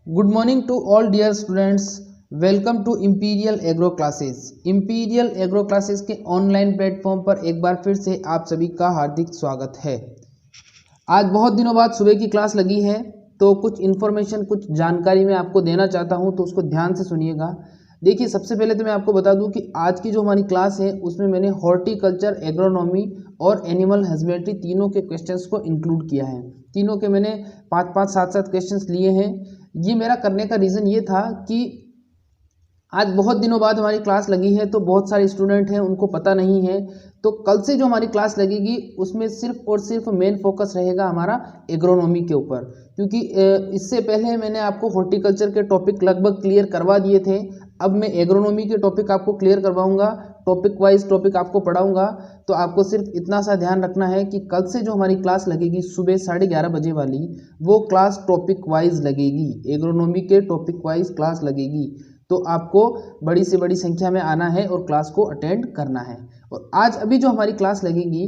Good morning to all dear students. Welcome to Imperial Agro Classes. Imperial Agro Classes के online platform पर एक बार फिर से आप सभी का हार्दिक स्वागत है। आज बहुत दिनों बाद सुबह की क्लास लगी है, तो कुछ इन्फॉर्मेशन कुछ जानकारी मैं आपको देना चाहता हूं, तो उसको ध्यान से सुनिएगा। देखिए, सबसे पहले तो मैं आपको बता दूं कि आज की जो हमारी क्लास है उसमें मैंने हॉर्टिकल्चर, एग्रोनॉमी और एनिमल हस्बेंड्री तीनों के क्वेश्चंस को इंक्लूड किया है। तीनों के मैंने 5-5, 7-7 क्वेश्चंस लिए हैं। ये मेरा करने का रीज़न ये था कि आज बहुत दिनों बाद हमारी क्लास लगी है, तो बहुत सारे स्टूडेंट हैं उनको पता नहीं है। तो कल से जो हमारी क्लास लगेगी उसमें सिर्फ और सिर्फ मेन फोकस रहेगा हमारा एग्रोनॉमी के ऊपर, क्योंकि इससे पहले मैंने आपको हॉर्टिकल्चर के टॉपिक लगभग क्लियर करवा दिए थे। अब मैं एग्रोनॉमी के टॉपिक आपको क्लियर करवाऊंगा, टॉपिक वाइज टॉपिक आपको पढ़ाऊंगा। तो आपको सिर्फ इतना सा ध्यान रखना है कि कल से जो हमारी क्लास लगेगी सुबह 11:30 बजे वाली, वो क्लास टॉपिक वाइज लगेगी। एग्रोनॉमी के टॉपिक वाइज क्लास लगेगी, तो आपको बड़ी से बड़ी संख्या में आना है और क्लास को अटेंड करना है। और आज अभी जो हमारी क्लास लगेगी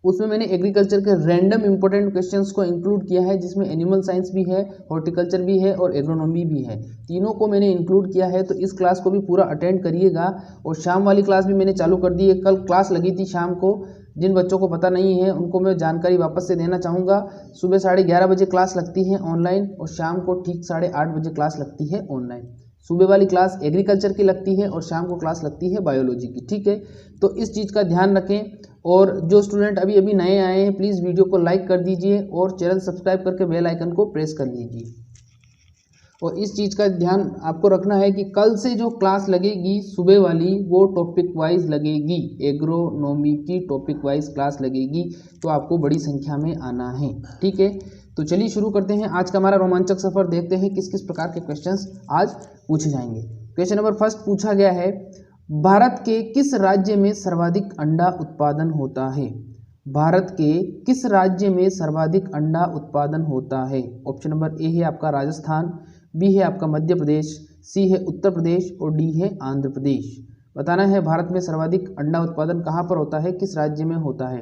उसमें मैंने एग्रीकल्चर के रैंडम इंपॉर्टेंट क्वेश्चंस को इंक्लूड किया है, जिसमें एनिमल साइंस भी है, हॉर्टिकल्चर भी है और एग्रोनॉमी भी है। तीनों को मैंने इंक्लूड किया है, तो इस क्लास को भी पूरा अटेंड करिएगा। और शाम वाली क्लास भी मैंने चालू कर दी है। कल क्लास लगी थी शाम को, जिन बच्चों को पता नहीं है उनको मैं जानकारी वापस से देना चाहूँगा। सुबह 11:30 बजे क्लास लगती है ऑनलाइन और शाम को ठीक 8:30 बजे क्लास लगती है ऑनलाइन। सुबह वाली क्लास एग्रीकल्चर की लगती है और शाम को क्लास लगती है बायोलॉजी की। ठीक है, तो इस चीज़ का ध्यान रखें। और जो स्टूडेंट अभी अभी नए आए हैं, प्लीज़ वीडियो को लाइक कर दीजिए और चैनल सब्सक्राइब करके बेल आइकन को प्रेस कर लीजिए। और इस चीज़ का ध्यान आपको रखना है कि कल से जो क्लास लगेगी सुबह वाली, वो टॉपिक वाइज लगेगी। एग्रोनॉमी की टॉपिक वाइज क्लास लगेगी, तो आपको बड़ी संख्या में आना है। ठीक है, तो चलिए शुरू करते हैं आज का हमारा रोमांचक सफर। देखते हैं किस किस प्रकार के क्वेश्चंस आज पूछे जाएंगे। क्वेश्चन नंबर फर्स्ट पूछा गया है, भारत के किस राज्य में सर्वाधिक अंडा उत्पादन होता है? भारत के किस राज्य में सर्वाधिक अंडा उत्पादन होता है? ऑप्शन नंबर ए है आपका राजस्थान, बी है आपका मध्य प्रदेश, सी है उत्तर प्रदेश और डी है आंध्र प्रदेश। बताना है भारत में सर्वाधिक अंडा उत्पादन कहाँ पर होता है, किस राज्य में होता है?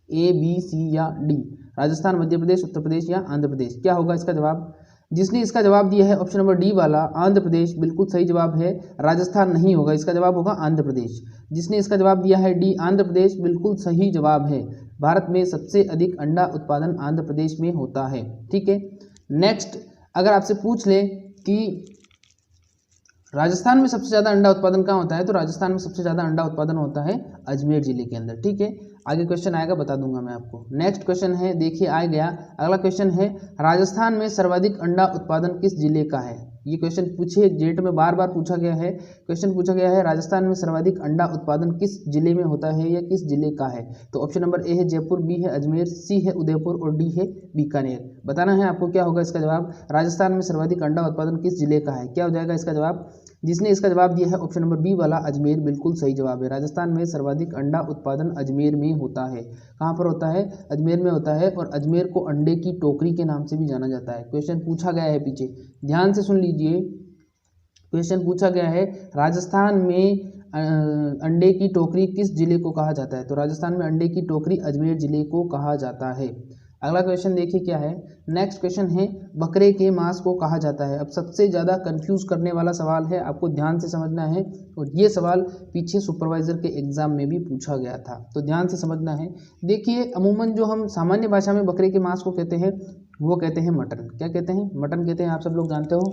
ए, बी, सी या डी? राजस्थान, मध्य प्रदेश, उत्तर प्रदेश या आंध्र प्रदेश? क्या होगा इसका जवाब? जिसने इसका जवाब दिया है ऑप्शन नंबर डी वाला आंध्र प्रदेश, बिल्कुल सही जवाब है। राजस्थान नहीं होगा, इसका जवाब होगा आंध्र प्रदेश। जिसने इसका जवाब दिया है डी आंध्र प्रदेश, बिल्कुल सही जवाब है। भारत में सबसे अधिक अंडा उत्पादन आंध्र प्रदेश में होता है। ठीक है, नेक्स्ट अगर आपसे पूछ ले कि राजस्थान में सबसे ज़्यादा अंडा उत्पादन कहाँ होता है, तो राजस्थान में सबसे ज़्यादा अंडा उत्पादन होता है अजमेर जिले के अंदर। ठीक है, आगे क्वेश्चन आएगा बता दूंगा मैं आपको। नेक्स्ट क्वेश्चन है, देखिए आ गया अगला क्वेश्चन है, राजस्थान में सर्वाधिक अंडा उत्पादन किस जिले का है? ये क्वेश्चन पूछे जेट में बार बार पूछा गया है। क्वेश्चन पूछा गया है राजस्थान में सर्वाधिक अंडा उत्पादन किस जिले में होता है या किस जिले का है? तो ऑप्शन नंबर ए है जयपुर, बी है अजमेर, सी है उदयपुर और डी है बीकानेर। बताना है आपको क्या होगा इसका जवाब। राजस्थान में सर्वाधिक अंडा उत्पादन किस जिले का है? क्या हो जाएगा इसका जवाब? जिसने इसका जवाब दिया है ऑप्शन नंबर बी वाला अजमेर, बिल्कुल सही जवाब है। राजस्थान में सर्वाधिक अंडा उत्पादन अजमेर में होता है। कहाँ पर होता है? अजमेर में होता है। और अजमेर को अंडे की टोकरी के नाम से भी जाना जाता है। क्वेश्चन पूछा गया है पीछे, ध्यान से सुन लीजिए। क्वेश्चन पूछा गया है राजस्थान में अंडे की टोकरी किस जिले को कहा जाता है? तो राजस्थान में अंडे की टोकरी अजमेर जिले को कहा जाता है। अगला क्वेश्चन देखिए क्या है। नेक्स्ट क्वेश्चन है, बकरे के मांस को कहा जाता है? अब सबसे ज़्यादा कंफ्यूज करने वाला सवाल है, आपको ध्यान से समझना है। और ये सवाल पीछे सुपरवाइजर के एग्जाम में भी पूछा गया था, तो ध्यान से समझना है। देखिए, अमूमन जो हम सामान्य भाषा में बकरे के मांस को कहते हैं, वो कहते हैं मटन। क्या कहते हैं? मटन कहते हैं। आप सब लोग जानते हो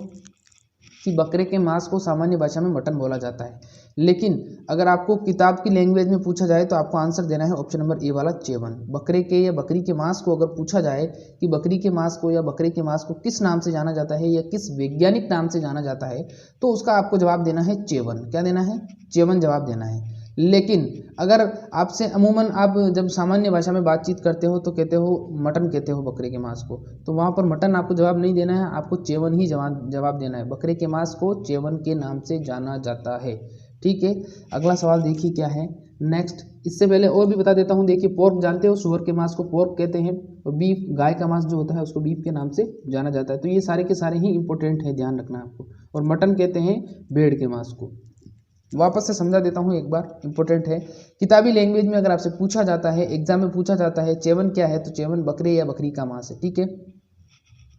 कि बकरे के मांस को सामान्य भाषा में मटन बोला जाता है। लेकिन अगर आपको किताब की लैंग्वेज में पूछा जाए तो आपको आंसर देना है ऑप्शन नंबर ए वाला चेवन। बकरे के या बकरी के मांस को अगर पूछा जाए कि बकरी के मांस को या बकरे के मांस को किस नाम से जाना जाता है या किस वैज्ञानिक नाम से जाना जाता है, तो उसका आपको जवाब देना है चेवन। क्या देना है? चेवन जवाब देना है। लेकिन अगर आपसे अमूमन आप जब सामान्य भाषा में बातचीत करते हो तो कहते हो मटन कहते हो बकरे के मांस को, तो वहाँ पर मटन आपको जवाब नहीं देना है, आपको चेवन ही जवाब देना है। बकरे के मांस को चेवन के नाम से जाना जाता है। ठीक है, अगला सवाल देखिए क्या है। नेक्स्ट, इससे पहले और भी बता देता हूँ। देखिए, पोर्क जानते हो, सुअर के मांस को पोर्क कहते हैं। और बीफ, गाय का मांस जो होता है उसको बीफ के नाम से जाना जाता है। तो ये सारे के सारे ही इंपॉर्टेंट है, ध्यान रखना आपको। और मटन कहते हैं भेड़ के मांस को। वापस से समझा देता हूँ एक बार, इंपॉर्टेंट है। किताबी लैंग्वेज में अगर आपसे पूछा जाता है, एग्जाम में पूछा जाता है चेवन क्या है, तो चेवन बकरे या बकरी का मांस है। ठीक है,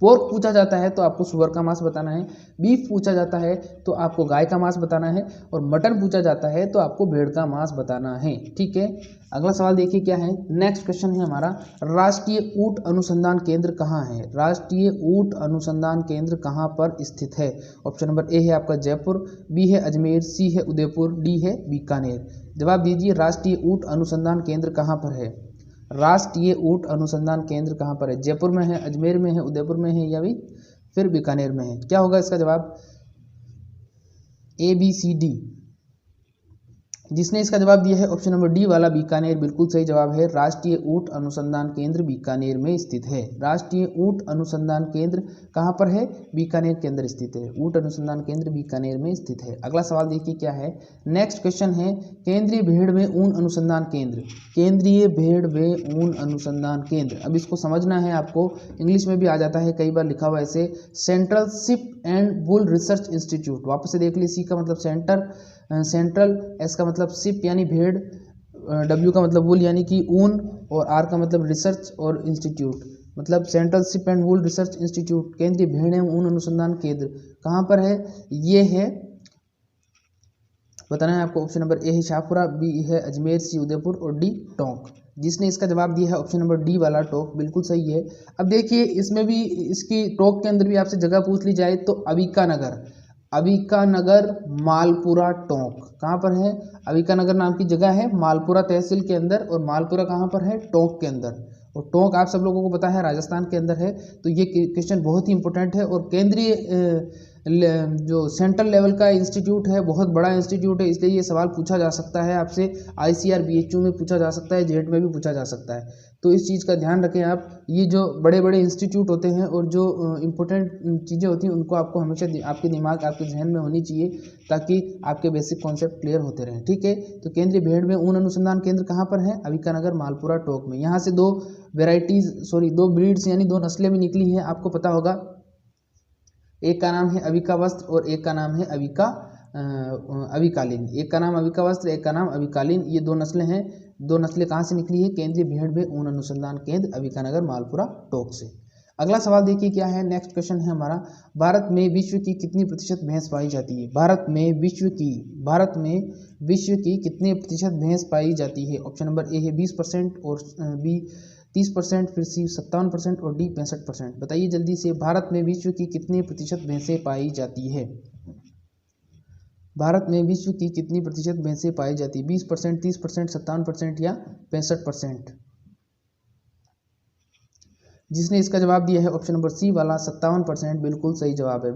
पोर्क पूछा जाता है तो आपको सुअर का मांस बताना है, बीफ पूछा जाता है तो आपको गाय का मांस बताना है, और मटन पूछा जाता है तो आपको भेड़ का मांस बताना है। ठीक है, अगला सवाल देखिए क्या है। नेक्स्ट क्वेश्चन है हमारा, राष्ट्रीय ऊंट अनुसंधान केंद्र कहाँ है? राष्ट्रीय ऊंट अनुसंधान केंद्र कहाँ पर स्थित है? ऑप्शन नंबर ए है आपका जयपुर, बी है अजमेर, सी है उदयपुर, डी है बीकानेर। जवाब दीजिए, राष्ट्रीय ऊंट अनुसंधान केंद्र कहाँ पर है? राष्ट्रीय ऊंट अनुसंधान केंद्र कहाँ पर है? जयपुर में है, अजमेर में है, उदयपुर में है, या फिर बीकानेर में है? क्या होगा इसका जवाब? A B C D. जिसने इसका जवाब दिया है ऑप्शन नंबर डी वाला बीकानेर, बिल्कुल सही जवाब है। राष्ट्रीय ऊंट अनुसंधान केंद्र बीकानेर में स्थित है। राष्ट्रीय ऊंट अनुसंधान केंद्र कहाँ पर है? बीकानेर के अंदर स्थित है। ऊंट अनुसंधान केंद्र बीकानेर में स्थित है। अगला सवाल देखिए क्या है। नेक्स्ट क्वेश्चन है, केंद्रीय भेड़ में ऊन अनुसंधान केंद्र। केंद्रीय भेड़ में ऊन अनुसंधान केंद्र, अब इसको समझना है आपको। इंग्लिश में भी आ जाता है, कई बार लिखा हुआ ऐसे, Central Sheep and Wool Research Institute. वापस से देख लीजिए, सी का मतलब सेंट्रल, एस का मतलब शिप यानी भेड़, डब्ल्यू का मतलब वुल यानी कि ऊन, और आर का मतलब रिसर्च और इंस्टीट्यूट, मतलब Central Sheep and Wool Research Institute. केंद्रीय भेड़ एवं ऊन अनुसंधान केंद्र कहाँ पर है? ये है, बताना है आपको। ऑप्शन नंबर ए है शाहपुरा, बी है अजमेर, सी उदयपुर, और डी टोंक। जिसने इसका जवाब दिया है ऑप्शन नंबर डी वाला टोंक, बिल्कुल सही है। अब देखिए इसमें भी, इसकी टोंक के अंदर भी आपसे जगह पूछ ली जाए तो अबिकानगर, अबिकानगर मालपुरा टोंक कहाँ पर है? अबिकानगर नाम की जगह है मालपुरा तहसील के अंदर, और मालपुरा कहाँ पर है? टोंक के अंदर। और टोंक आप सब लोगों को पता है राजस्थान के अंदर है। तो ये क्वेश्चन बहुत ही इंपॉर्टेंट है, और केंद्रीय जो सेंट्रल लेवल का इंस्टीट्यूट है, बहुत बड़ा इंस्टीट्यूट है, इसलिए ये सवाल पूछा जा सकता है आपसे। ICR BHU में पूछा जा सकता है, जेट में भी पूछा जा सकता है। तो इस चीज़ का ध्यान रखें आप। ये जो बड़े बड़े इंस्टीट्यूट होते हैं और जो इम्पोर्टेंट चीज़ें होती हैं, उनको आपको हमेशा आपके दिमाग, आपके जहन में होनी चाहिए, ताकि आपके बेसिक कॉन्सेप्ट क्लियर होते रहें। ठीक है, तो केंद्रीय भेड़ में ऊन अनुसंधान केंद्र कहाँ पर है? अबिकानगर मालपुरा टोंक में। यहाँ से दो ब्रीड्स यानी दो नस्लें भी निकली हैं, आपको पता होगा। एक का नाम है अबिका वस्त्र और एक का नाम है अबिकालीन। एक का नाम अबिका वस्त्र, एक का नाम अबिकालीन। ये दो नस्लें हैं। दो नस्लें कहाँ से निकली है? केंद्रीय भेड़ में ऊन अनुसंधान केंद्र अबिकानगर मालपुरा टोंक से। अगला सवाल देखिए क्या है। नेक्स्ट क्वेश्चन है हमारा, भारत में विश्व की कितनी प्रतिशत भैंस पाई जाती है? भारत में विश्व की कितने प्रतिशत भैंस पाई जाती है? ऑप्शन नंबर ए है 20%, और बी 30%, फिर सी 57% और डी 65%। बताइए जल्दी से, भारत में विश्व की कितने प्रतिशत भैंसें पाई जाती है? भारत में विश्व की कितनी प्रतिशत भैंसें पाई जाती है? 20%, 30%, 57% या 65%? जिसने इसका जवाब दिया है ऑप्शन नंबर सी वाला 57%, बिल्कुल सही जवाब है।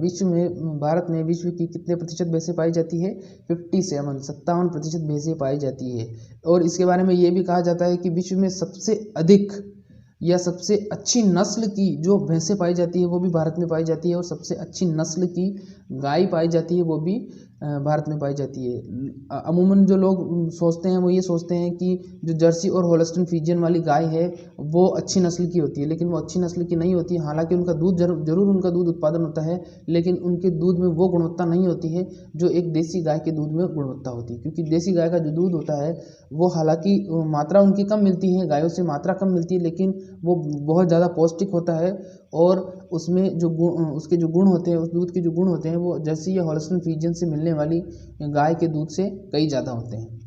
भारत में विश्व की कितने प्रतिशत भैंसें पाई जाती है? 57% भैंसें पाई जाती है। और इसके बारे में ये भी कहा जाता है कि विश्व में सबसे अधिक या सबसे अच्छी नस्ल की जो भैंसें पाई जाती है वो भी भारत में पाई जाती है, और सबसे अच्छी नस्ल की गाय पाई जाती है वो भी भारत में पाई जाती है। अमूमन जो लोग सोचते हैं वो ये सोचते हैं कि जो जर्सी और होल्स्टीन फ्रीजियन वाली गाय है वो अच्छी नस्ल की होती है, लेकिन वो अच्छी नस्ल की नहीं होती है। हालांकि उनका दूध जरूर उनका दूध उत्पादन होता है, लेकिन उनके दूध में वो गुणवत्ता नहीं होती है जो एक देसी गाय के दूध में गुणवत्ता होती है। क्योंकि देसी गाय का जो दूध होता है वो, हालांकि मात्रा उनकी कम मिलती है, गायों से मात्रा कम मिलती है, लेकिन वो बहुत ज़्यादा पौष्टिक होता है, और उसमें जो उसके जो गुण होते हैं, उस दूध के जो गुण होते हैं वो जर्सी या होल्स्टीन फ्रीजियन से मिलने वाली गाय के दूध से कई ज़्यादा होते हैं।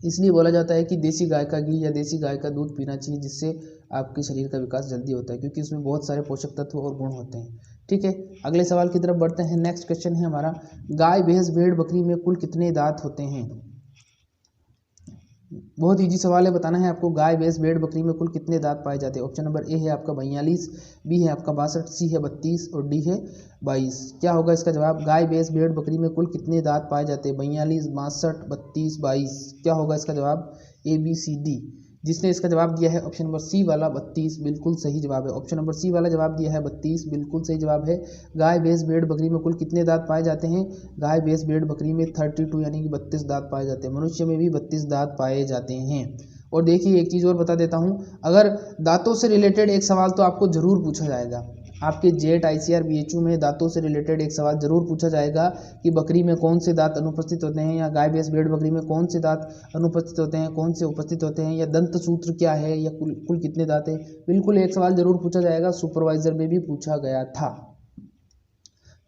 इसलिए बोला जाता है कि देसी गाय का घी या देसी गाय का दूध पीना चाहिए, जिससे आपके शरीर का विकास जल्दी होता है, क्योंकि इसमें बहुत सारे पोषक तत्व और गुण होते हैं। ठीक है, अगले सवाल की तरफ बढ़ते हैं। नेक्स्ट क्वेश्चन है हमारा, गाय, भैंस, भेड़, बकरी में कुल कितने दांत होते हैं? बहुत इजी सवाल है, बताना है आपको। गाय, भैंस, भेड़, बकरी में कुल कितने दांत पाए जाते हैं? ऑप्शन नंबर ए है आपका 42, बी है आपका 62, सी है 32 और डी है 22। क्या होगा इसका जवाब? गाय, भैंस, भेड़, बकरी में कुल कितने दांत पाए जाते हैं? 42, 62, 32, 22। क्या होगा इसका जवाब? A B C D. जिसने इसका जवाब दिया है ऑप्शन नंबर सी वाला 32, बिल्कुल सही जवाब है। ऑप्शन नंबर सी वाला जवाब दिया है 32, बिल्कुल सही जवाब है। गाय, भैंस, भेड़, बकरी में कुल कितने दांत पाए जाते हैं? गाय, भैंस, भेड़, बकरी में 32 यानी कि 32 दांत पाए जाते हैं। मनुष्य में भी 32 दांत पाए जाते हैं। और देखिए एक चीज़ और बता देता हूँ, अगर दांतों से रिलेटेड एक सवाल तो आपको जरूर पूछा जाएगा। आपके जेट ICR BHU में दांतों से रिलेटेड एक सवाल जरूर पूछा जाएगा कि बकरी में कौन से दांत अनुपस्थित होते हैं, या गाय भैंस भेड़ बकरी में कौन से दांत अनुपस्थित होते हैं, कौन से उपस्थित होते हैं, या दंत सूत्र क्या है, या कुल कितने दांत हैं। बिल्कुल एक सवाल जरूर पूछा जाएगा, सुपरवाइजर में भी पूछा गया था।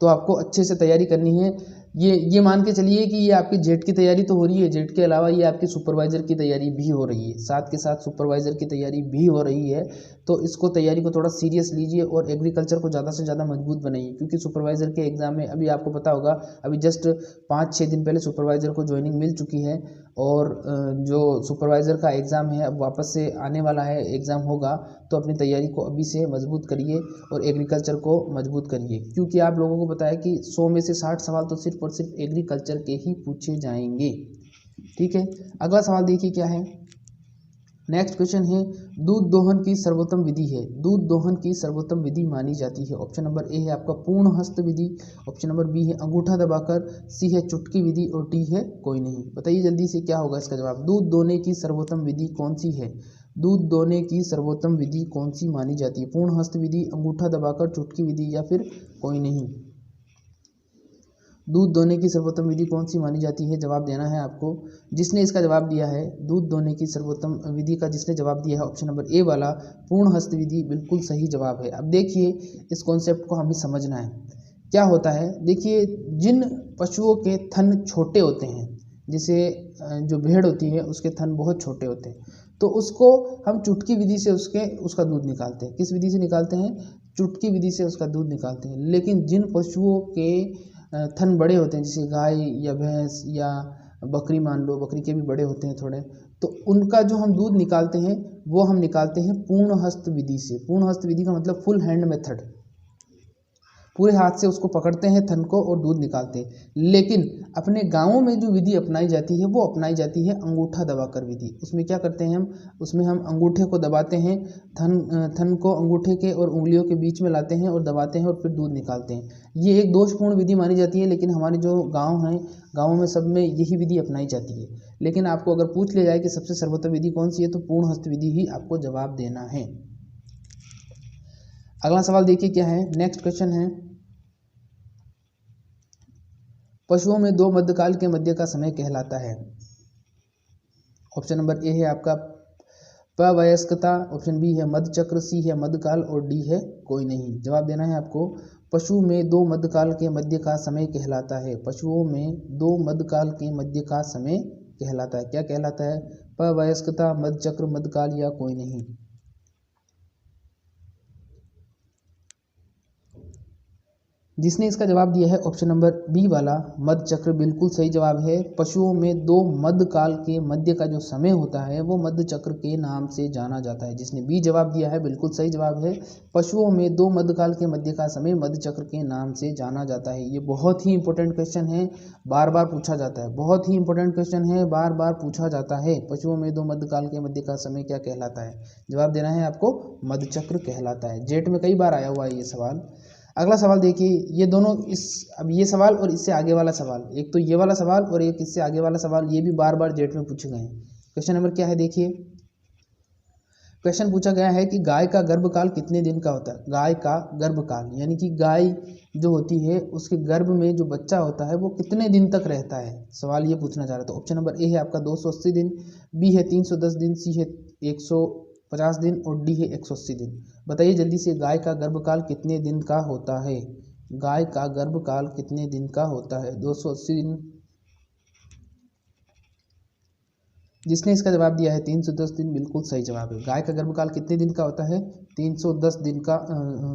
तो आपको अच्छे से तैयारी करनी है। ये मान के चलिए कि ये आपकी जेट की तैयारी तो हो रही है, जेट के अलावा ये आपकी सुपरवाइज़र की तैयारी भी हो रही है, साथ के साथ सुपरवाइज़र की तैयारी भी हो रही है। तो इसको तैयारी को थोड़ा सीरियस लीजिए और एग्रीकल्चर को ज़्यादा से ज़्यादा मजबूत बनाइए, क्योंकि सुपरवाइज़र के एग्ज़ाम में अभी आपको पता होगा, अभी जस्ट 5-6 दिन पहले सुपरवाइज़र को ज्वाइनिंग मिल चुकी है, और जो सुपरवाइज़र का एग्ज़ाम है अब वापस से आने वाला है, एग्ज़ाम होगा। तो अपनी तैयारी को अभी से मजबूत करिए और एग्रीकल्चर को मजबूत करिए, क्योंकि आप लोगों को पता है कि 100 में से 60 सवाल तो सिर्फ और सिर्फ एग्रीकल्चर के ही पूछे जाएंगे। ठीक है, अगला सवाल देखिए क्या है। नेक्स्ट क्वेश्चन है, दूध दोहन की सर्वोत्तम विधि है, दूध दोहन की सर्वोत्तम विधि मानी जाती है। ऑप्शन नंबर ए है आपका पूर्ण हस्त विधि, ऑप्शन नंबर बी है अंगूठा दबाकर, सी है चुटकी विधि, और डी है कोई नहीं। बताइए जल्दी से क्या होगा इसका जवाब। दूध दोहने की सर्वोत्तम विधि कौन सी है, दूध दोहने की सर्वोत्तम विधि कौन सी मानी जाती है। पूर्ण हस्त विधि, अंगूठा दबाकर, चुटकी विधि, या फिर कोई नहीं। दूध दोहने की सर्वोत्तम विधि कौन सी मानी जाती है, जवाब देना है आपको। जिसने इसका जवाब दिया है दूध दोहने की सर्वोत्तम विधि का, जिसने जवाब दिया है ऑप्शन नंबर ए वाला पूर्ण हस्त विधि, बिल्कुल सही जवाब है। अब देखिए इस कॉन्सेप्ट को हमें समझना है। क्या होता है, देखिए जिन पशुओं के थन छोटे होते हैं, जैसे जो भेड़ होती है उसके थन बहुत छोटे होते हैं, तो उसको हम चुटकी विधि से उसका दूध निकालते हैं। किस विधि से निकालते हैं, चुटकी विधि से उसका दूध निकालते हैं। लेकिन जिन पशुओं के थन बड़े होते हैं, जैसे गाय या भैंस या बकरी, मान लो बकरी के भी बड़े होते हैं थोड़े, तो उनका जो हम दूध निकालते हैं वो हम निकालते हैं पूर्ण हस्त विधि से। पूर्ण हस्त विधि का मतलब फुल हैंड मेथड, पूरे हाथ से उसको पकड़ते हैं थन को और दूध निकालते हैं। लेकिन अपने गांवों में जो विधि अपनाई जाती है वो अपनाई जाती है अंगूठा दबाकर विधि। उसमें क्या करते हैं हम, उसमें हम अंगूठे को दबाते हैं, थन को अंगूठे के और उंगलियों के बीच में लाते हैं और दबाते हैं और फिर दूध निकालते हैं। ये एक दोषपूर्ण विधि मानी जाती है, लेकिन हमारे जो गाँव हैं, गाँवों में सब में यही विधि अपनाई जाती है। लेकिन आपको अगर पूछ लिया जाए कि सबसे सर्वोत्तम विधि कौन सी है, तो पूर्ण हस्त विधि ही आपको जवाब देना है। अगला सवाल देखिए क्या है। नेक्स्ट क्वेश्चन है, पशुओं में दो मध्यकाल के मध्य का समय कहलाता है। ऑप्शन नंबर ए है आपका प्रवयस्कता, ऑप्शन बी है मध्यचक्र, सी है मध्यकाल, और डी है कोई नहीं। जवाब देना है आपको। पशु में दो मध्यकाल के मध्य का समय कहलाता है, पशुओं में दो मध्यकाल के मध्य का समय कहलाता है। क्या कहलाता है, प्रवयस्कता, मध्यचक्र, मध्यकाल, या कोई नहीं। जिसने इसका जवाब दिया है ऑप्शन नंबर बी वाला मध्यचक्र, बिल्कुल सही जवाब है। पशुओं में दो मध्यकाल के मध्य का जो समय होता है वो मध्यचक्र के नाम से जाना जाता है। जिसने बी जवाब दिया है बिल्कुल सही जवाब है। पशुओं में दो मध्यकाल के मध्य का समय मध्यचक्र के नाम से जाना जाता है। ये बहुत ही इंपॉर्टेंट क्वेश्चन है, बार बार पूछा जाता है। बहुत ही इंपॉर्टेंट क्वेश्चन है, बार बार पूछा जाता है। पशुओं में दो मध्यकाल के मध्य का समय क्या कहलाता है, जवाब देना है आपको मध्यचक्र कहलाता है। जेट में कई बार आया हुआ है ये सवाल। अगला सवाल देखिए, ये दोनों अब ये सवाल और इससे आगे वाला सवाल, एक तो ये वाला सवाल और एक इससे आगे वाला सवाल, ये भी बार बार जेट में पूछे गए हैं। क्वेश्चन नंबर क्या है देखिए। क्वेश्चन पूछा गया है कि गाय का गर्भकाल कितने दिन का होता है। गाय का गर्भकाल यानी कि गाय जो होती है उसके गर्भ में जो बच्चा होता है वो कितने दिन तक रहता है, सवाल ये पूछना चाह रहा था। ऑप्शन नंबर ए है आपका 280 दिन, बी है 310 दिन, सी है 150 दिन, और डी है 180 दिन। बताइए जल्दी से, गाय का गर्भकाल कितने दिन का होता है, गाय का गर्भकाल कितने दिन का होता है। 280 दिन। जिसने इसका जवाब दिया है 310 दिन, बिल्कुल सही जवाब है। गाय का गर्भकाल कितने दिन का होता है, 310 दिन का,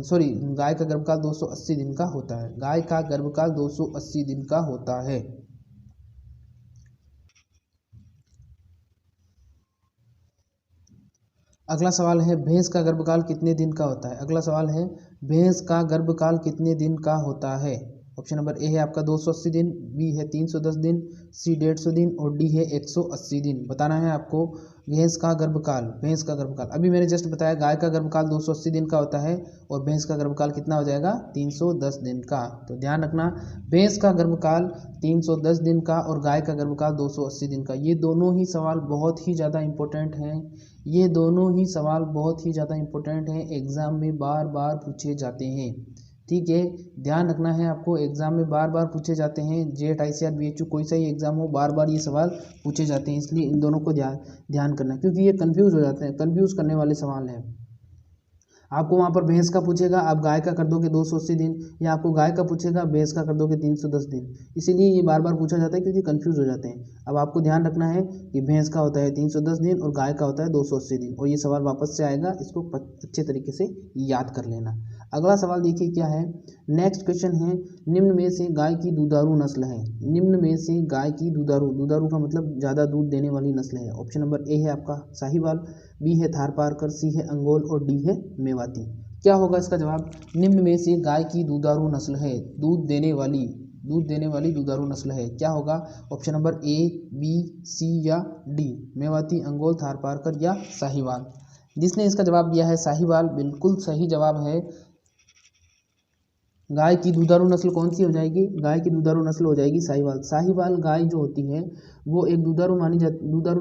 सॉरी, गाय का गर्भकाल 280 दिन का होता है। गाय का गर्भकाल 280 दिन का होता है। अगला सवाल है, भैंस का गर्भकाल कितने दिन का होता है। अगला सवाल है, भैंस का गर्भकाल कितने दिन का होता है। ऑप्शन नंबर ए है आपका 280 दिन, बी है 310 दिन, सी 150 दिन और डी है 180 दिन। बताना है आपको भैंस का गर्भकाल। भैंस का गर्भकाल अभी मैंने जस्ट बताया, गाय का गर्भकाल 280 दिन का होता है और भैंस का गर्भकाल कितना हो जाएगा 310 दिन का। तो ध्यान रखना, भैंस का गर्भकाल 310 दिन का और गाय का गर्भकाल 280 दिन का। ये दोनों ही सवाल बहुत ही ज़्यादा इंपॉर्टेंट हैं, ये दोनों ही सवाल बहुत ही ज़्यादा इंपॉर्टेंट हैं, एग्ज़ाम में बार बार पूछे जाते हैं। ठीक है, ध्यान रखना है आपको, एग्जाम में बार बार पूछे जाते हैं। जेट ICAR BHU कोई सा ही एग्जाम हो, बार बार ये सवाल पूछे जाते हैं, इसलिए इन दोनों को ध्यान करना, क्योंकि ये कंफ्यूज हो जाते हैं, कंफ्यूज करने वाले सवाल हैं। आपको वहाँ पर भैंस का पूछेगा, आप गाय का कर दोगे 280 दिन, या आपको गाय का पूछेगा भैंस का कर दोगे 310 दिन। इसीलिए ये बार बार पूछा जाता है, क्योंकि कंफ्यूज हो जाते हैं। अब आपको ध्यान रखना है कि भैंस का होता है 310 दिन और गाय का होता है 280 दिन, और ये सवाल वापस से आएगा, इसको अच्छे तरीके से याद कर लेना। अगला सवाल देखिए क्या है, नेक्स्ट क्वेश्चन है, निम्न में से गाय की दुधारू नस्ल है। निम्न में से गाय की दुधारू का मतलब ज़्यादा दूध देने वाली नस्ल है। ऑप्शन नंबर ए है आपका साहिवाल, बी है थारपारकर, सी है अंगोल और डी है मेवाती। क्या होगा इसका जवाब, निम्न में से गाय की दुधारू नस्ल है, दूध देने वाली दुधारू नस्ल है, क्या होगा। ऑप्शन नंबर ए, बी, सी या डी, मेवाती, अंगोल, थारपारकर या साहिवाल। जिसने इसका जवाब दिया है साहिवाल, बिल्कुल सही जवाब है। गाय की दुधारू नस्ल कौन सी हो जाएगी, गाय की दुधारू नस्ल हो जाएगी साहिवाल। साहिवाल गाय जो होती है वो एक दुधारू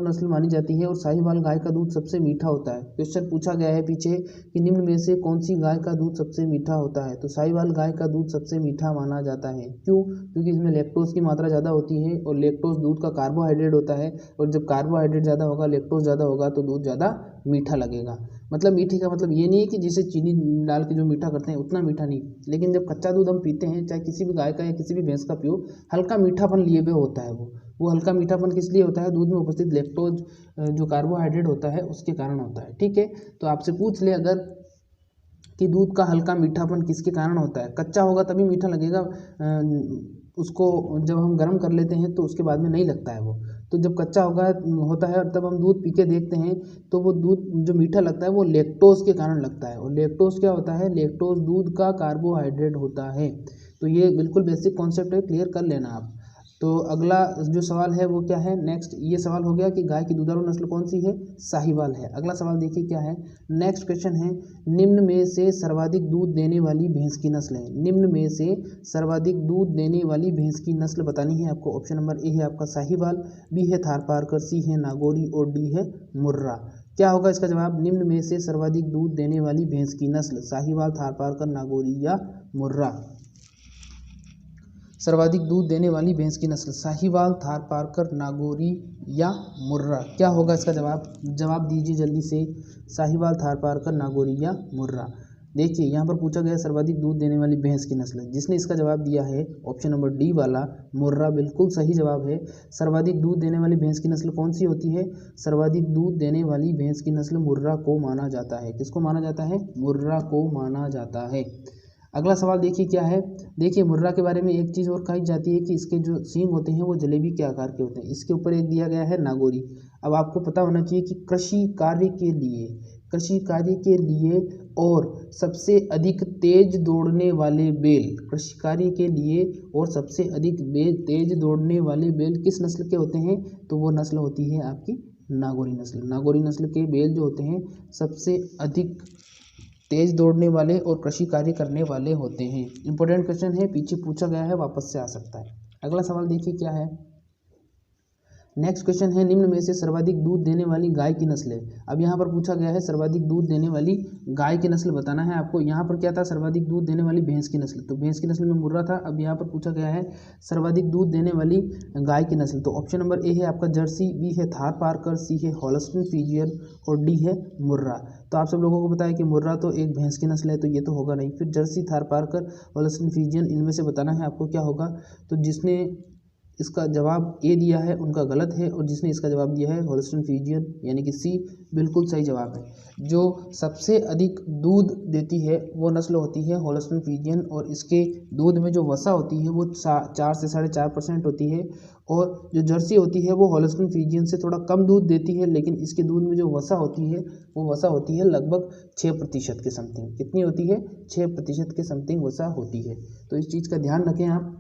नस्ल मानी जाती है, और साहिवाल गाय का दूध सबसे मीठा होता है। क्वेश्चन पूछा गया है पीछे कि निम्न में से कौन सी गाय का दूध सबसे मीठा होता है, तो साहिवाल गाय का दूध सबसे मीठा माना जाता है। क्यों, क्योंकि इसमें लैक्टोज की मात्रा ज़्यादा होती है, और लैक्टोज दूध का कार्बोहाइड्रेट होता है, और जब कार्बोहाइड्रेट ज़्यादा होगा, लैक्टोज ज़्यादा होगा, तो दूध ज़्यादा मीठा लगेगा। मतलब मीठे का मतलब ये नहीं है कि जैसे चीनी डाल के जो मीठा करते हैं उतना मीठा नहीं, लेकिन जब कच्चा दूध हम पीते हैं, चाहे किसी भी गाय का या किसी भी भैंस का पियो, हल्का मीठापन लिए हुए होता है। वो हल्का मीठापन किस लिए होता है, दूध में उपस्थित लैक्टोज जो कार्बोहाइड्रेट होता है उसके कारण होता है। ठीक है, तो आपसे पूछ ले अगर कि दूध का हल्का मीठापन किसके कारण होता है, कच्चा होगा तभी मीठा लगेगा, उसको जब हम गर्म कर लेते हैं तो उसके बाद में नहीं लगता है वो। तो जब कच्चा होता है और तब हम दूध पी के देखते हैं तो वो दूध जो मीठा लगता है वो लैक्टोज के कारण लगता है। और लैक्टोज क्या होता है, लैक्टोज दूध का कार्बोहाइड्रेट होता है। तो ये बिल्कुल बेसिक कॉन्सेप्ट है, क्लियर कर लेना आप। तो अगला जो सवाल है वो क्या है, नेक्स्ट ये सवाल हो गया कि गाय की दुधारू नस्ल कौन सी है, साहिवाल है। अगला सवाल देखिए क्या है, नेक्स्ट क्वेश्चन है, निम्न में से सर्वाधिक दूध देने वाली भैंस की नस्ल है। निम्न में से सर्वाधिक दूध देने वाली भैंस की नस्ल बतानी है आपको। ऑप्शन नंबर ए है आपका साहिवाल, बी है थारपारकर, सी है नागौरी और डी है मुर्रा। क्या होगा इसका जवाब, निम्न में से सर्वाधिक दूध देने वाली भैंस की नस्ल साहिवाल, थारपारकर, नागौरी या मुर्रा। सर्वाधिक दूध देने वाली भैंस की नस्ल साहिवाल, थारपारकर, नागौरी या मुर्रा। क्या होगा इसका जवाब, जवाब दीजिए जल्दी से, साहिवाल, थारपारकर, नागौरी या मुर्रा। देखिए यहाँ पर पूछा गया सर्वाधिक दूध देने वाली भैंस की नस्ल, जिसने इसका जवाब दिया है ऑप्शन नंबर डी वाला मुर्रा, बिल्कुल सही जवाब है। सर्वाधिक दूध देने वाली भैंस की नस्ल कौन सी होती है, सर्वाधिक दूध देने वाली भैंस की नस्ल मुर्रा को माना जाता है। किसको माना जाता है, मुर्रा को माना जाता है। अगला सवाल देखिए क्या है, देखिए मुर्रा के बारे में एक चीज़ और कही जाती है कि इसके जो सींग होते हैं वो जलेबी के आकार के होते हैं। इसके ऊपर एक दिया गया है नागौरी। अब आपको पता होना चाहिए कि कृषि कार्य के लिए और सबसे अधिक तेज दौड़ने वाले बैल, कृषि कार्य के लिए और सबसे अधिक तेज दौड़ने वाले बैल किस नस्ल के होते हैं, तो वो नस्ल होती है आपकी नागौरी नस्ल। नागौरी नस्ल के बैल जो होते हैं सबसे अधिक तेज दौड़ने वाले और कृषि कार्य करने वाले होते हैं। इंपॉर्टेंट क्वेश्चन है, पीछे पूछा गया है, वापस से आ सकता है। अगला सवाल देखिए क्या है, नेक्स्ट क्वेश्चन है, निम्न में से सर्वाधिक दूध देने वाली गाय की नस्ल है। अब यहाँ पर पूछा गया है सर्वाधिक दूध देने वाली गाय की नस्ल बताना है आपको। यहाँ पर क्या था, सर्वाधिक दूध देने वाली भैंस की नस्ल, तो भैंस की नस्ल में मुर्रा था। अब यहाँ पर पूछा गया है सर्वाधिक दूध देने वाली गाय की नस्ल, तो ऑप्शन नंबर ए है आपका जर्सी, बी है थारपारकर, सी है हॉलस्टीन फ्रीजियन और डी है मुर्रा। तो आप सब लोगों को पता है कि मुर्रा तो एक भैंस की नस्ल है, तो ये तो होगा नहीं। फिर जर्सी, थारपारकर, हॉलस्टीन फ्रीजियन, इनमें से बताना है आपको क्या होगा। तो जिसने इसका जवाब ए दिया है उनका गलत है, और जिसने इसका जवाब दिया है होल्स्टीन फ्रीजियन यानी कि सी बिल्कुल सही जवाब है। जो सबसे अधिक दूध देती है वो नस्ल होती है होल्स्टीन फ्रीजियन, और इसके दूध में जो वसा होती है वो 4 से 4.5% होती है, और जो जर्सी होती है वो होल्स्टीन फ्रीजियन से थोड़ा कम दूध देती है, लेकिन इसके दूध में जो वसा होती है वो वसा होती है लगभग 6% के समथिंग। कितनी होती है? 6% के समथिंग वसा होती है। तो इस चीज़ का ध्यान रखें आप।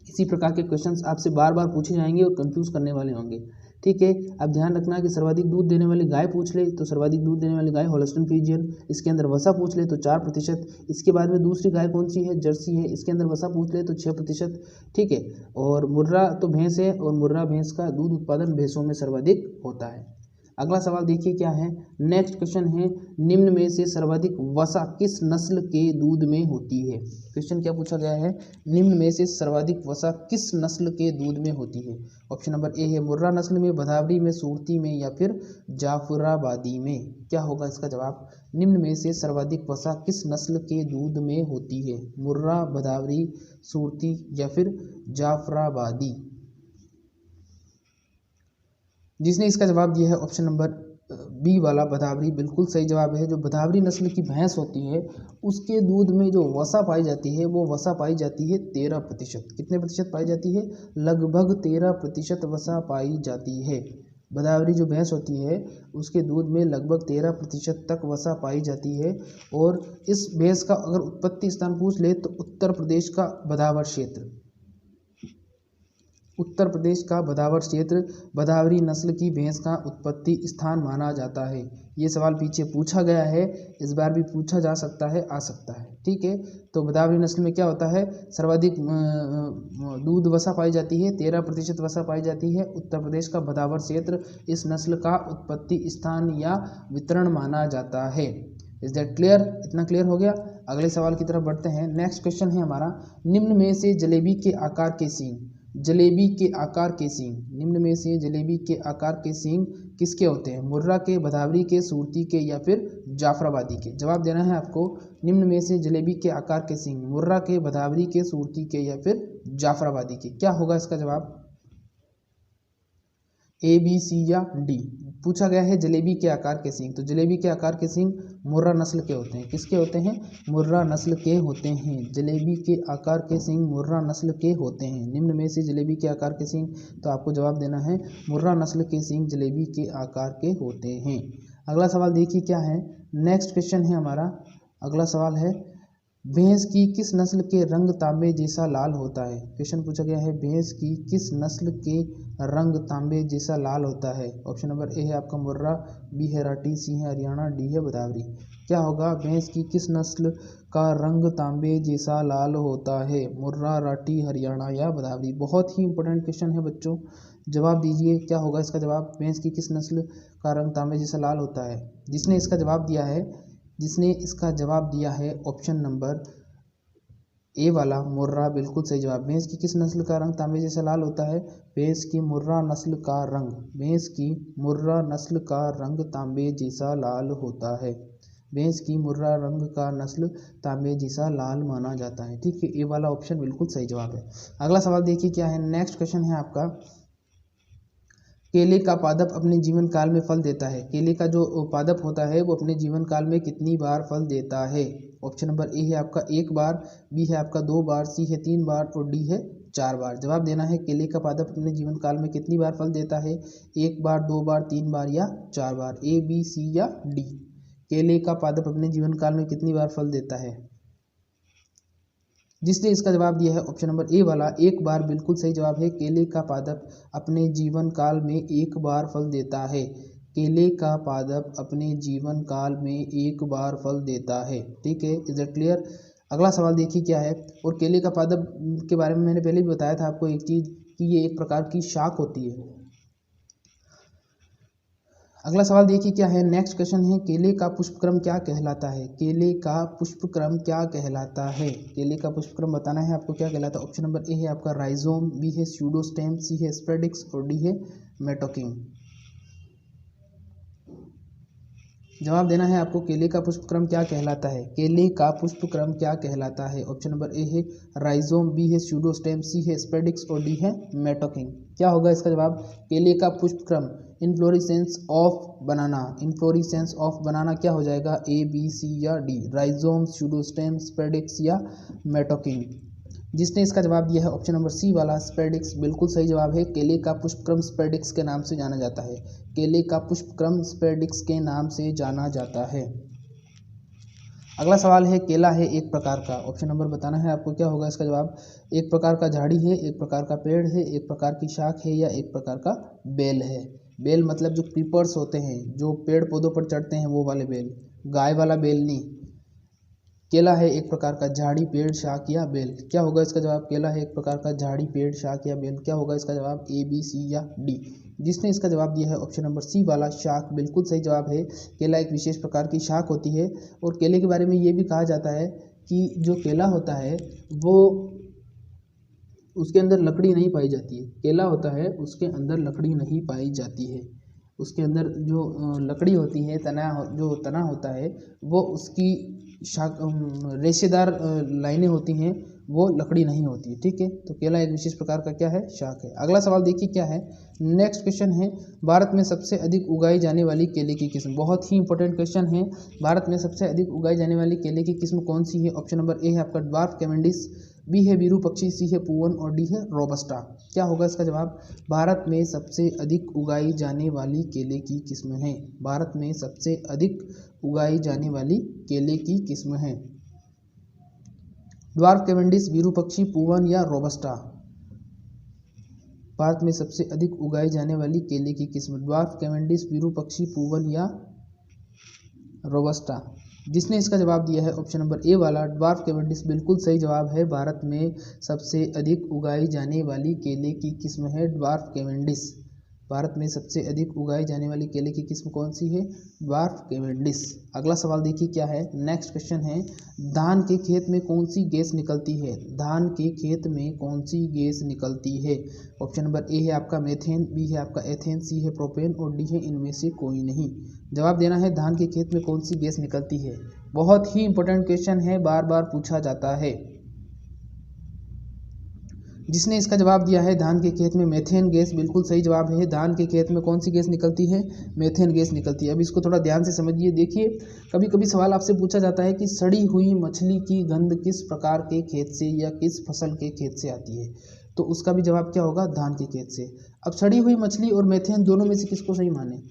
इसी प्रकार के क्वेश्चंस आपसे बार बार पूछे जाएंगे और कंफ्यूज करने वाले होंगे, ठीक है। अब ध्यान रखना कि सर्वाधिक दूध देने वाली गाय पूछ ले तो सर्वाधिक दूध देने वाली गाय होल्स्टीन फ्रीजियन, इसके अंदर वसा पूछ ले तो 4%, इसके बाद में दूसरी गाय कौन सी है? जर्सी है, इसके अंदर वसा पूछ ले तो 6%, ठीक है। और मुर्रा तो भैंस है, और मुर्रा भैंस का दूध उत्पादन भैंसों में सर्वाधिक होता है। अगला सवाल देखिए क्या है। नेक्स्ट क्वेश्चन है, निम्न में से सर्वाधिक वसा किस नस्ल के दूध में होती है? क्वेश्चन क्या पूछा गया है? निम्न में से सर्वाधिक वसा किस नस्ल के दूध में होती है? ऑप्शन नंबर ए है मुर्रा नस्ल में, भदावरी में, सूरती में, या फिर जाफराबादी में। क्या होगा इसका जवाब? निम्न में से सर्वाधिक वसा किस नस्ल के दूध में होती है? मुर्रा, भदावरी, सूरती या फिर जाफराबादी। जिसने इसका जवाब दिया है ऑप्शन नंबर बी वाला भदावरी बिल्कुल सही जवाब है। जो भदावरी नस्ल की भैंस होती है उसके दूध में जो वसा पाई जाती है वो वसा पाई जाती है 13%। कितने प्रतिशत पाई जाती है? लगभग 13% वसा पाई जाती है। भदावरी जो भैंस होती है उसके दूध में लगभग 13% तक वसा पाई जाती है। और इस भैंस का अगर उत्पत्ति स्थान पूछ ले तो उत्तर प्रदेश का भदावर क्षेत्र, उत्तर प्रदेश का भदावर क्षेत्र भदावरी नस्ल की भैंस का उत्पत्ति स्थान माना जाता है। ये सवाल पीछे पूछा गया है, इस बार भी पूछा जा सकता है, आ सकता है, ठीक है। तो भदावरी नस्ल में क्या होता है? सर्वाधिक दूध वसा पाई जाती है, 13% वसा पाई जाती है। उत्तर प्रदेश का भदावर क्षेत्र इस नस्ल का उत्पत्ति स्थान या वितरण माना जाता है। Is that clear? इतना क्लियर हो गया? अगले सवाल की तरफ बढ़ते हैं। नेक्स्ट क्वेश्चन है हमारा, निम्न में से जलेबी के आकार के सींग, जलेबी के आकार के सींग, निम्न में से जलेबी के आकार के सींग किसके होते हैं? मुर्रा के, भदावरी के, सूरती के या फिर जाफराबादी के? जवाब देना है आपको। निम्न में से जलेबी के आकार के सींग मुर्रा के, भदावरी के, सूरती के या फिर जाफराबादी के? क्या होगा इसका जवाब? ए, बी, सी या डी? पूछा गया है जलेबी के आकार के सींग, तो जलेबी के आकार के सींग मुर्रा नस्ल के होते हैं। किसके होते हैं? मुर्रा नस्ल के होते हैं। जलेबी के आकार के सींग मुर्रा नस्ल के होते हैं। निम्न में से जलेबी के आकार के सींग, तो आपको जवाब देना है मुर्रा नस्ल के सींग जलेबी के आकार के होते हैं। अगला सवाल देखिए क्या है। नेक्स्ट क्वेश्चन है हमारा, अगला सवाल है, भैंस की किस नस्ल के रंग तांबे जैसा लाल होता है? क्वेश्चन पूछा गया है, भैंस की किस नस्ल के रंग तांबे जैसा लाल होता है? ऑप्शन नंबर ए है आपका मुर्रा, बी है राठी, सी है हरियाणा, डी है भदावरी। क्या होगा? भैंस की किस नस्ल का रंग तांबे जैसा लाल होता है? मुर्रा, राठी, हरियाणा या भदावरी? बहुत ही इंपॉर्टेंट क्वेश्चन है बच्चों, जवाब दीजिए क्या होगा इसका जवाब? भैंस की किस नस्ल का रंग तांबे जैसा लाल होता है? जिसने इसका जवाब दिया है, जिसने इसका जवाब दिया है ऑप्शन नंबर ए वाला मुर्रा बिल्कुल सही जवाब। भैंस की किस नस्ल का रंग तांबे जैसा लाल होता है? भैंस की मुर्रा नस्ल का रंग, भैंस की मुर्रा नस्ल का रंग तांबे जैसा लाल होता है। भैंस की मुर्रा रंग का नस्ल तांबे जैसा लाल माना जाता है, ठीक है। ए वाला ऑप्शन बिल्कुल सही जवाब है। अगला सवाल देखिए क्या है। नेक्स्ट क्वेश्चन है आपका, केले का पादप अपने जीवन काल में फल देता है। केले का जो पादप होता है वो अपने जीवन काल में कितनी बार फल देता है? ऑप्शन नंबर ए है आपका 1 बार, बी है आपका 2 बार, सी है 3 बार और डी है 4 बार। जवाब देना है केले का पादप अपने जीवन काल में कितनी बार फल देता है? 1 बार, 2 बार, 3 बार या 4 बार? ए, बी, सी या डी? केले का पादप अपने जीवन काल में कितनी बार फल देता है? जिसने इसका जवाब दिया है ऑप्शन नंबर ए वाला 1 बार बिल्कुल सही जवाब है। केले का पादप अपने जीवन काल में 1 बार फल देता है। केले का पादप अपने जीवन काल में 1 बार फल देता है, ठीक है। Is it clear? अगला सवाल देखिए क्या है। और केले का पादप के बारे में मैंने पहले भी बताया था आपको एक चीज़ कि ये एक प्रकार की शाख होती है। अगला सवाल देखिए क्या है। नेक्स्ट क्वेश्चन है, केले का पुष्पक्रम क्या कहलाता है? केले का पुष्पक्रम क्या कहलाता है? केले का पुष्पक्रम बताना है आपको क्या कहलाता है। ऑप्शन नंबर ए है आपका राइजोम, बी है स्यूडोस्टेम, सी है स्प्रेडिक्स और डी है मेटोकिंग। जवाब देना है आपको, केले का पुष्प क्रम क्या कहलाता है? केले का पुष्प क्रम क्या कहलाता है? ऑप्शन नंबर ए है राइजोम, बी है स्यूडोस्टेम, सी है स्पेडिक्स और डी है मेटोकिंग। क्या होगा इसका जवाब? केले का पुष्प क्रम inflorescence of banana, inflorescence of बनाना क्या हो जाएगा? ए, बी, सी या डी? राइजोम, स्यूडोस्टेम, स्पेडिक्स या मेटोकिंग? जिसने इसका जवाब दिया है ऑप्शन नंबर सी वाला स्पेडिक्स, बिल्कुल सही जवाब है। केले का पुष्पक्रम स्पेडिक्स के नाम से जाना जाता है। केले का पुष्पक्रम स्पेडिक्स के नाम से जाना जाता है। अगला सवाल है, केला है एक प्रकार का, ऑप्शन नंबर बताना है आपको, क्या होगा इसका जवाब? एक प्रकार का झाड़ी है, एक प्रकार का पेड़ है, एक प्रकार की शाख है या एक प्रकार का बेल है? बेल मतलब जो क्रीपर्स होते हैं, जो पेड़ पौधों पर चढ़ते हैं, वो वाले बेल, गाय वाला बेल नहीं। केला है एक प्रकार का झाड़ी, पेड़, शाख या बेल? क्या होगा इसका जवाब? केला है एक प्रकार का झाड़ी, पेड़, शाख या बेल? क्या होगा इसका जवाब? ए, बी, सी या डी? जिसने इसका जवाब दिया है ऑप्शन नंबर सी वाला शाख, बिल्कुल सही जवाब है। केला एक विशेष प्रकार की शाख होती है और केले के बारे में ये भी कहा जाता है कि जो केला होता है वो उसके अंदर लकड़ी नहीं पाई जाती है। केला होता है उसके अंदर लकड़ी नहीं पाई जाती है। उसके अंदर जो लकड़ी होती है, जो तना होता है, वो उसकी शाख रेशेदार लाइनें होती हैं, वो लकड़ी नहीं होती है। ठीक है, तो केला एक विशेष प्रकार का क्या है? शाख है। अगला सवाल देखिए क्या है। नेक्स्ट क्वेश्चन है, भारत में सबसे अधिक उगाई जाने वाली केले की किस्म। बहुत ही इंपॉर्टेंट क्वेश्चन है। भारत में सबसे अधिक उगाई जाने वाली केले की किस्म कौन सी है? ऑप्शन नंबर ए है आपका ड्वार्फ कैवेंडिश, बी है विरूपक्षी, सी है पूवन और डी है रोबस्टा। क्या होगा इसका जवाब? भारत में सबसे अधिक उगाई जाने वाली केले की किस्म है। भारत में सबसे अधिक उगाई जाने वाली केले की किस्म है ड्वार्फ कैवेंडिश, विरूपक्षी, पूवन या रोबस्टा? भारत में सबसे अधिक उगाई जाने वाली केले की किस्म ड्वार्फ कैवेंडिश, विरूपक्षी, पूवन या रोबस्टा? जिसने इसका जवाब दिया है ऑप्शन नंबर ए वाला ड्वार्फ कैवेंडिश, बिल्कुल सही जवाब है। भारत में सबसे अधिक उगाई जाने वाली केले की किस्म है ड्वार्फ कैवेंडिश। भारत में सबसे अधिक उगाई जाने वाली केले की किस्म कौन सी है? Dwarf Cavendish. अगला सवाल देखिए क्या है। नेक्स्ट क्वेश्चन है, धान के खेत में कौन सी गैस निकलती है? धान के खेत में कौन सी गैस निकलती है? ऑप्शन नंबर ए है आपका मेथेन, बी है आपका एथेन, सी है प्रोपेन और डी है इनमें से कोई नहीं। जवाब देना है, धान के खेत में कौन सी गैस निकलती है। बहुत ही इंपॉर्टेंट क्वेश्चन है, बार बार पूछा जाता है। जिसने इसका जवाब दिया है धान के खेत में मेथेन गैस, बिल्कुल सही जवाब है। धान के खेत में कौन सी गैस निकलती है? मेथेन गैस निकलती है। अब इसको थोड़ा ध्यान से समझिए। देखिए, कभी कभी सवाल आपसे पूछा जाता है कि सड़ी हुई मछली की गंध किस प्रकार के खेत से या किस फसल के खेत से आती है, तो उसका भी जवाब क्या होगा? धान के खेत से। अब सड़ी हुई मछली और मेथेन दोनों में से किसको सही माने?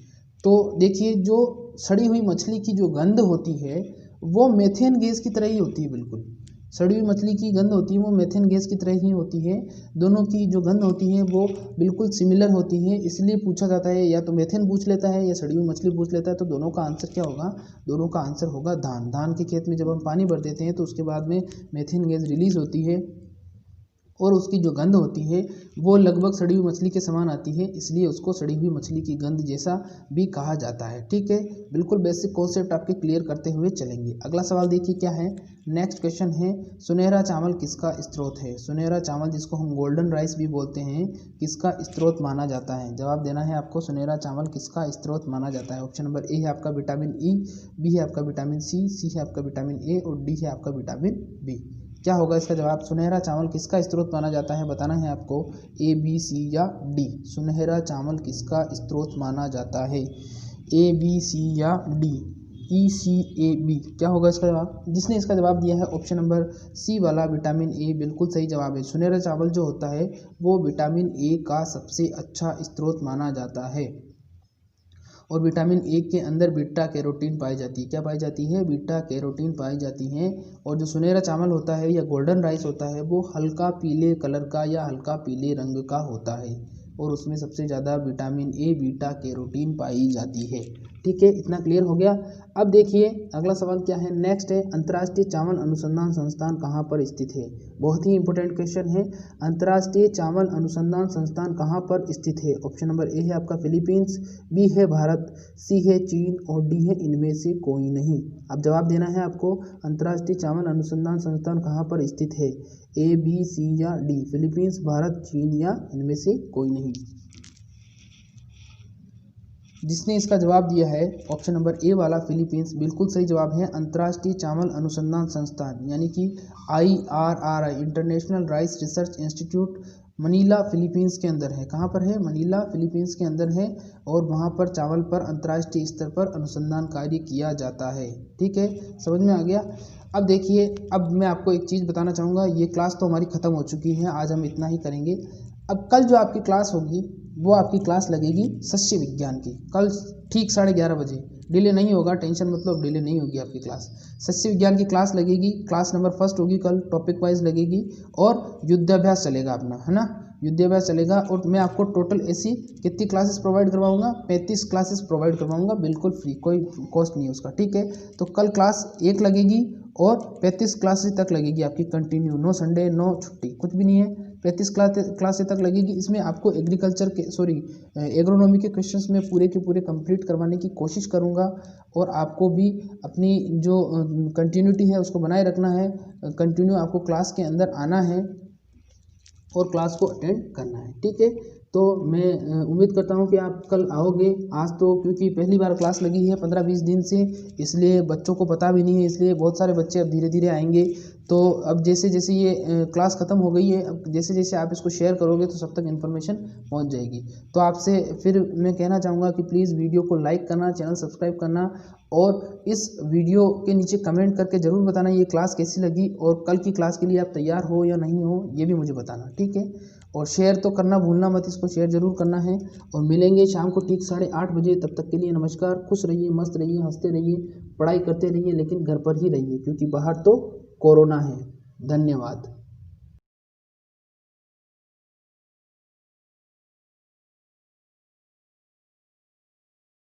तो देखिए, जो सड़ी हुई मछली की जो गंध होती है वो मेथेन गैस की तरह ही होती है। बिल्कुल सड़ी हुई मछली की गंध होती है वो मेथेन गैस की तरह ही होती है। दोनों की जो गंध होती है वो बिल्कुल सिमिलर होती है, इसलिए पूछा जाता है या तो मेथेन पूछ लेता है या सड़ी हुई मछली पूछ लेता है, तो दोनों का आंसर क्या होगा? दोनों का आंसर होगा धान। धान के खेत में जब हम पानी भर देते हैं तो उसके बाद में मेथेन गैस रिलीज होती है और उसकी जो गंध होती है वो लगभग सड़ी हुई मछली के समान आती है, इसलिए उसको सड़ी हुई मछली की गंध जैसा भी कहा जाता है। ठीक है, बिल्कुल बेसिक कॉन्सेप्ट आपके क्लियर करते हुए चलेंगे। अगला सवाल देखिए क्या है। नेक्स्ट क्वेश्चन है, सुनहरा चावल किसका स्रोत है? सुनहरा चावल जिसको हम गोल्डन राइस भी बोलते हैं, किसका स्रोत माना जाता है? जवाब देना है आपको, सुनहरा चावल किसका स्रोत माना जाता है? ऑप्शन नंबर ए है आपका विटामिन ई, बी है आपका विटामिन सी, सी है आपका विटामिन ए और डी है आपका विटामिन बी। क्या होगा इसका जवाब? सुनहरा चावल किसका स्रोत माना जाता है? बताना है आपको, ए, बी, सी या डी? सुनहरा चावल किसका स्रोत माना जाता है? ए, बी, सी या डी? ई, सी, ए, बी? क्या होगा इसका जवाब? जिसने इसका जवाब दिया है ऑप्शन नंबर सी वाला विटामिन ए, बिल्कुल सही जवाब है। सुनहरा चावल जो होता है वो विटामिन ए का सबसे अच्छा स्रोत माना जाता है और विटामिन ए के अंदर बीटा कैरोटीन पाई जाती है। क्या पाई जाती है? बीटा कैरोटीन पाई जाती है। और जो सुनहरा चावल होता है या गोल्डन राइस होता है वो हल्का पीले कलर का या हल्का पीले रंग का होता है और उसमें सबसे ज़्यादा विटामिन ए, बीटा कैरोटीन पाई जाती है। ठीक है, इतना क्लियर हो गया। अब देखिए अगला सवाल क्या है। नेक्स्ट है, अंतर्राष्ट्रीय चावल अनुसंधान संस्थान कहाँ पर स्थित है? बहुत ही इंपॉर्टेंट क्वेश्चन है। अंतर्राष्ट्रीय चावल अनुसंधान संस्थान कहाँ पर स्थित है? ऑप्शन नंबर ए है आपका फिलीपींस, बी है भारत, सी है चीन और डी है इनमें से कोई नहीं। अब जवाब देना है आपको, अंतर्राष्ट्रीय चावल अनुसंधान संस्थान कहाँ पर स्थित है? ए, बी, सी या डी? फिलीपींस, भारत, चीन या इनमें से कोई नहीं? जिसने इसका जवाब दिया है ऑप्शन नंबर ए वाला फिलीपींस, बिल्कुल सही जवाब है। अंतर्राष्ट्रीय चावल अनुसंधान संस्थान यानी कि IRRI international rice research institute Manila Philippines के अंदर है। कहाँ पर है? मनीला फिलीपींस के अंदर है और वहाँ पर चावल पर अंतर्राष्ट्रीय स्तर पर अनुसंधान कार्य किया जाता है। ठीक है, समझ में आ गया। अब देखिए, अब मैं आपको एक चीज़ बताना चाहूँगा। ये क्लास तो हमारी ख़त्म हो चुकी है, आज हम इतना ही करेंगे। अब कल जो आपकी क्लास होगी वो आपकी क्लास लगेगी सस्य विज्ञान की, कल ठीक 11:30 बजे। डिले नहीं होगा, टेंशन मतलब डिले नहीं होगी आपकी क्लास। सस्य विज्ञान की क्लास लगेगी, क्लास नंबर फर्स्ट होगी, कल टॉपिक वाइज लगेगी और युद्धाभ्यास चलेगा अपना, है ना, युद्धाभ्यास चलेगा। और मैं आपको टोटल ऐसी कितनी क्लासेस प्रोवाइड करवाऊंगा? 35 क्लासेस प्रोवाइड करवाऊंगा, बिल्कुल फ्री, कोई कॉस्ट नहीं है उसका। ठीक है, तो कल क्लास 1 लगेगी और 35 क्लासेस तक लगेगी आपकी कंटिन्यू, नो संडे नो छुट्टी, कुछ भी नहीं है। 35 क्लासेस तक लगेगी। इसमें आपको एग्रीकल्चर के एग्रोनॉमी के क्वेश्चंस में पूरे के पूरे कंप्लीट करवाने की कोशिश करूंगा और आपको भी अपनी जो कंटिन्यूटी है उसको बनाए रखना है। कंटिन्यू आपको क्लास के अंदर आना है और क्लास को अटेंड करना है। ठीक है, तो मैं उम्मीद करता हूँ कि आप कल आओगे। आज तो क्योंकि पहली बार क्लास लगी है 15-20 दिन से, इसलिए बच्चों को पता भी नहीं है, इसलिए बहुत सारे बच्चे अब धीरे धीरे आएंगे। तो अब जैसे जैसे ये क्लास ख़त्म हो गई है, अब जैसे जैसे आप इसको शेयर करोगे तो सब तक इन्फॉर्मेशन पहुंच जाएगी। तो आपसे फिर मैं कहना चाहूँगा कि प्लीज़ वीडियो को लाइक करना, चैनल सब्सक्राइब करना और इस वीडियो के नीचे कमेंट करके ज़रूर बताना ये क्लास कैसी लगी और कल की क्लास के लिए आप तैयार हो या नहीं हो ये भी मुझे बताना। ठीक है, और शेयर तो करना भूलना मत, इसको शेयर जरूर करना है। और मिलेंगे शाम को ठीक 8:30 बजे। तब तक के लिए नमस्कार, खुश रहिए, मस्त रहिए, हंसते रहिए, पढ़ाई करते रहिए, लेकिन घर पर ही रहिए क्योंकि बाहर तो कोरोना है। धन्यवाद।